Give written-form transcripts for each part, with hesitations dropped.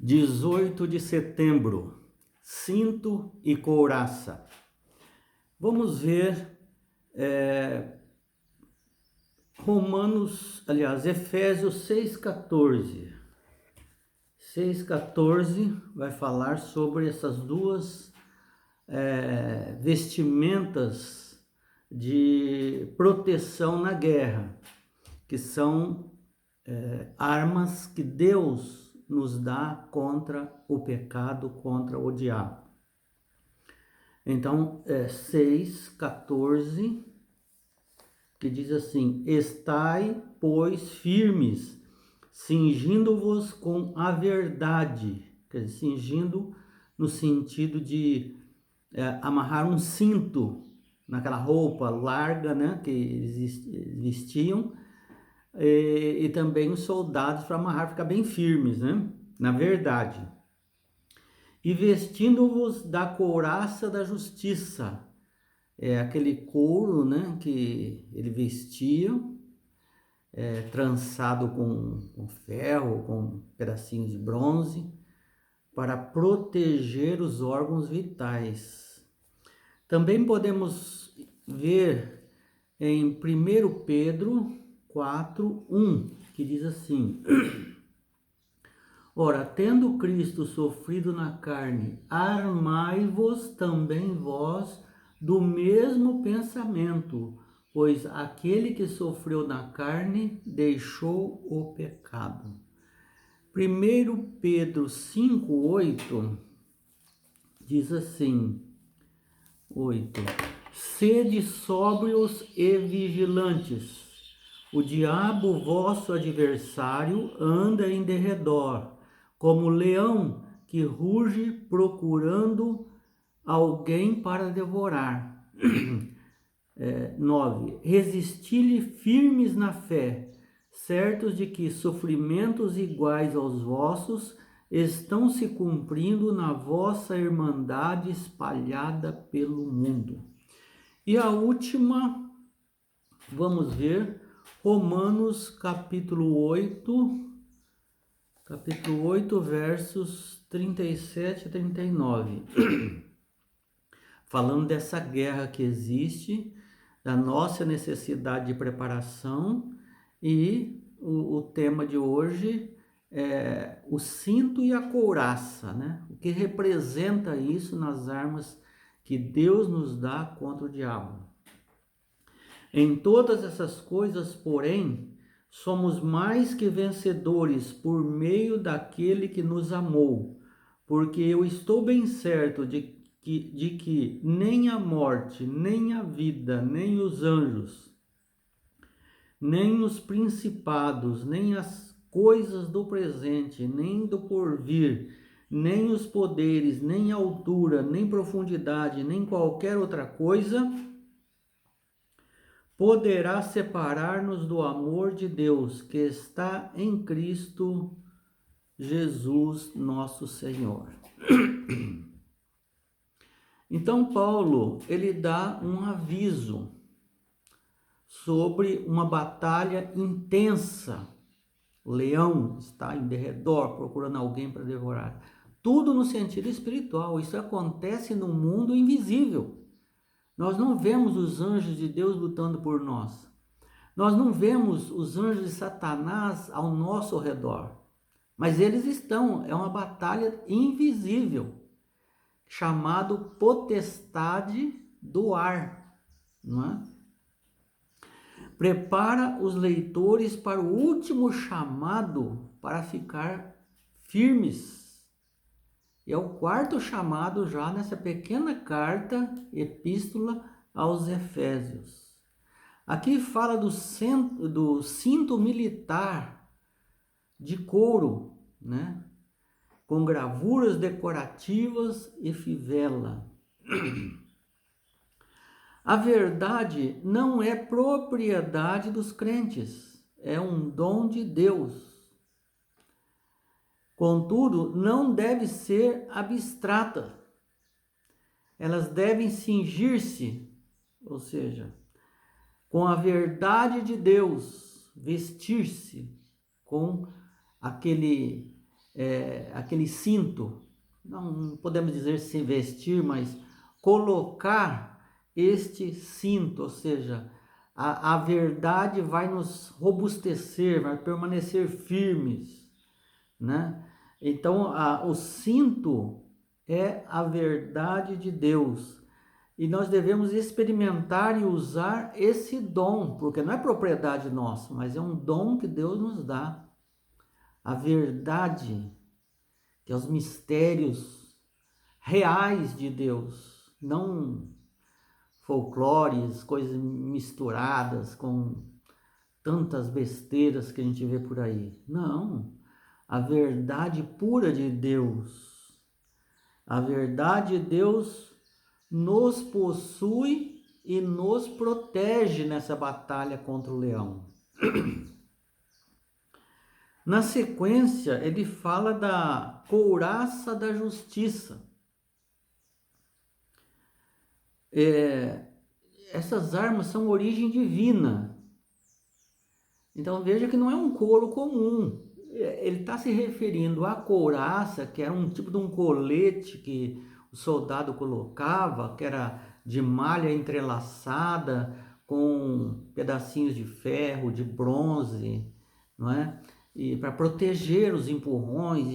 18 de setembro, cinto e couraça. Vamos ver Efésios 6,14. 6,14 vai falar sobre essas duas vestimentas de proteção na guerra, que são armas que Deus nos dá contra o pecado, contra o diabo. Então, 6,14, que diz assim: estai, pois, firmes, cingindo-vos com a verdade. Quer dizer, cingindo no sentido de amarrar um cinto naquela roupa larga, né, que eles vestiam, e também os soldados para amarrar, ficar bem firmes, né, na verdade. E vestindo-vos da couraça da justiça, aquele couro, né, que ele vestia, trançado com ferro, com pedacinhos de bronze, para proteger os órgãos vitais. Também podemos ver em 1 Pedro 4:1, que diz assim: ora, tendo Cristo sofrido na carne, armai-vos também vós do mesmo pensamento, pois aquele que sofreu na carne deixou o pecado. 1 Pedro 5:8 diz assim: 8. Sede sóbrios e vigilantes. O diabo, vosso adversário, anda em derredor, como leão que ruge procurando alguém para devorar. 9. Resisti-lhe firmes na fé, certos de que sofrimentos iguais aos vossos estão se cumprindo na vossa irmandade espalhada pelo mundo. E a última, vamos ver, Romanos capítulo 8, versos 37 e 39. Falando dessa guerra que existe, da nossa necessidade de preparação, e o tema de hoje é o cinto e a couraça, né? O que representa isso nas armas que Deus nos dá contra o diabo. Em todas essas coisas, porém, somos mais que vencedores por meio daquele que nos amou, porque eu estou bem certo de que nem a morte, nem a vida, nem os anjos, nem os principados, nem as coisas do presente, nem do porvir, nem os poderes, nem altura, nem profundidade, nem qualquer outra coisa poderá separar-nos do amor de Deus que está em Cristo Jesus, nosso Senhor. Então Paulo, ele dá um aviso sobre uma batalha intensa. O leão está em derredor procurando alguém para devorar. Tudo no sentido espiritual. Isso acontece no mundo invisível. Nós não vemos os anjos de Deus lutando por nós. Nós não vemos os anjos de Satanás ao nosso redor. Mas eles estão. É uma batalha invisível, chamado potestade do ar, não é? Prepara os leitores para o último chamado para ficar firmes. E é o quarto chamado já nessa pequena carta, epístola aos Efésios. Aqui fala do cinto militar de couro, né? Com gravuras decorativas e fivela. A verdade não é propriedade dos crentes, é um dom de Deus. Contudo, não deve ser abstrata. Elas devem cingir-se, ou seja, com a verdade de Deus, vestir-se com aquele aquele cinto, não podemos dizer se vestir, mas colocar este cinto, ou seja, a verdade vai nos robustecer, vai permanecer firmes, né? Então, o cinto é a verdade de Deus. E nós devemos experimentar e usar esse dom, porque não é propriedade nossa, mas é um dom que Deus nos dá. A verdade, que é os mistérios reais de Deus, não folclores, coisas misturadas com tantas besteiras que a gente vê por aí. Não, a verdade pura de Deus. A verdade de Deus nos possui e nos protege nessa batalha contra o leão. Na sequência, ele fala da couraça da justiça. Essas armas são origem divina. Então veja que não é um couro comum. Ele está se referindo à couraça, que era um tipo de um colete que o soldado colocava, que era de malha entrelaçada com pedacinhos de ferro, de bronze, não é? E para proteger os empurrões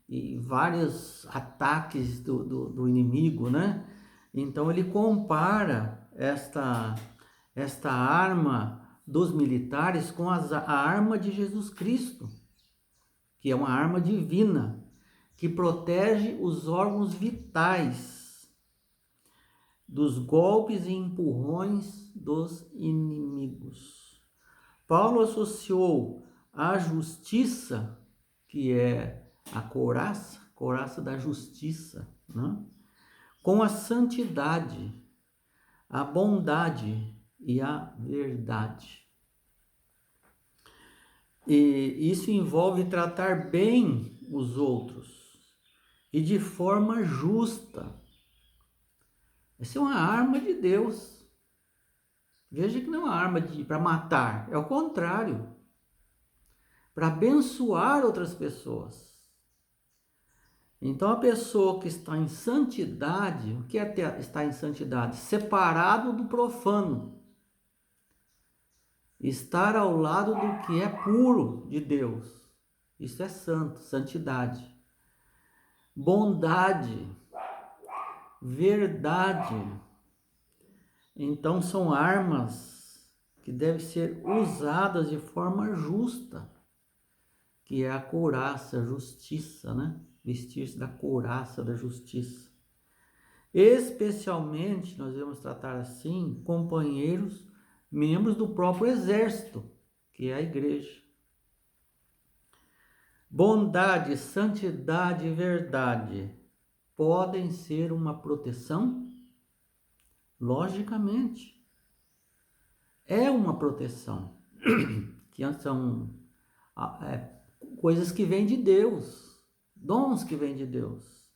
e vários ataques do inimigo, né? Então ele compara esta arma dos militares com a arma de Jesus Cristo, que é uma arma divina, que protege os órgãos vitais dos golpes e empurrões dos inimigos. Paulo associou a justiça, que é a couraça da justiça, né? Com a santidade, a bondade e a verdade. E isso envolve tratar bem os outros e de forma justa. Essa é uma arma de Deus. Veja que não é uma arma para matar, é o contrário, para abençoar outras pessoas. Então a pessoa que está em santidade, o que é estar em santidade? Separado do profano. Estar ao lado do que é puro de Deus. Isso é santo, santidade. Bondade, verdade. Então são armas que devem ser usadas de forma justa, que é a couraça, a justiça, né? Vestir-se da couraça da justiça. Especialmente, nós devemos tratar assim, companheiros, membros do próprio exército, que é a igreja. Bondade, santidade e verdade podem ser uma proteção? Logicamente. É uma proteção, que são coisas que vêm de Deus, dons que vêm de Deus,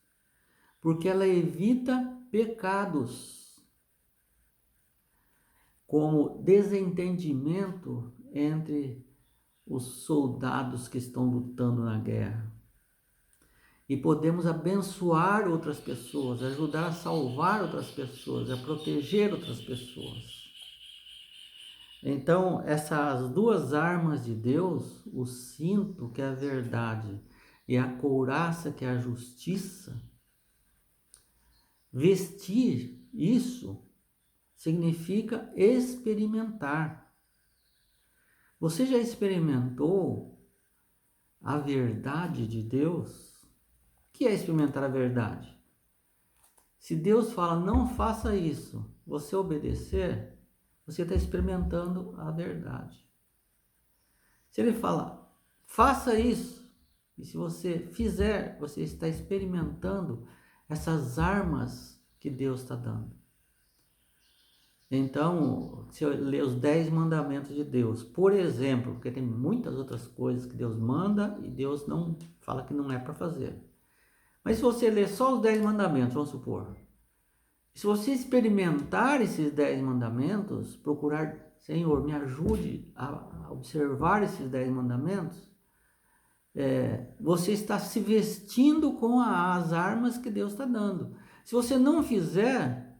porque ela evita pecados, como desentendimento entre os soldados que estão lutando na guerra. E podemos abençoar outras pessoas, ajudar a salvar outras pessoas, a proteger outras pessoas. Então, essas duas armas de Deus, o cinto, que é a verdade, e a couraça, que é a justiça, vestir isso significa experimentar. Você já experimentou a verdade de Deus? O que é experimentar a verdade? Se Deus fala, não faça isso, você obedecer, você está experimentando a verdade. Se ele fala, faça isso, e se você fizer, você está experimentando essas armas que Deus está dando. Então, se eu ler os 10 mandamentos de Deus, por exemplo, porque tem muitas outras coisas que Deus manda e Deus não fala que não é para fazer. Mas se você ler só os 10 mandamentos, vamos supor, se você experimentar esses 10 mandamentos, procurar, Senhor, me ajude a observar esses 10 mandamentos, você está se vestindo com as armas que Deus está dando. Se você não fizer,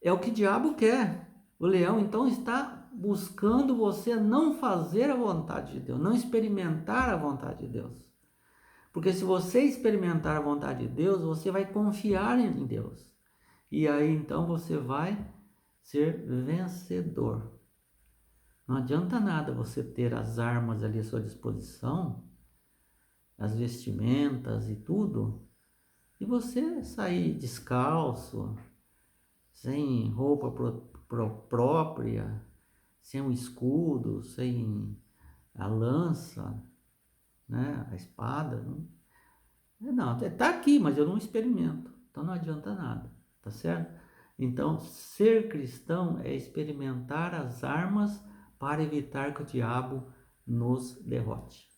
é o que o diabo quer. O leão então está buscando você não fazer a vontade de Deus, não experimentar a vontade de Deus. Porque se você experimentar a vontade de Deus, você vai confiar em Deus. E aí então você vai ser vencedor. Não adianta nada você ter as armas ali à sua disposição, as vestimentas e tudo, e você sair descalço, sem roupa própria, sem um escudo, sem a lança, né, a espada. Não, tá aqui, mas eu não experimento. Então não adianta nada, tá certo? Então, ser cristão é experimentar as armas para evitar que o diabo nos derrote.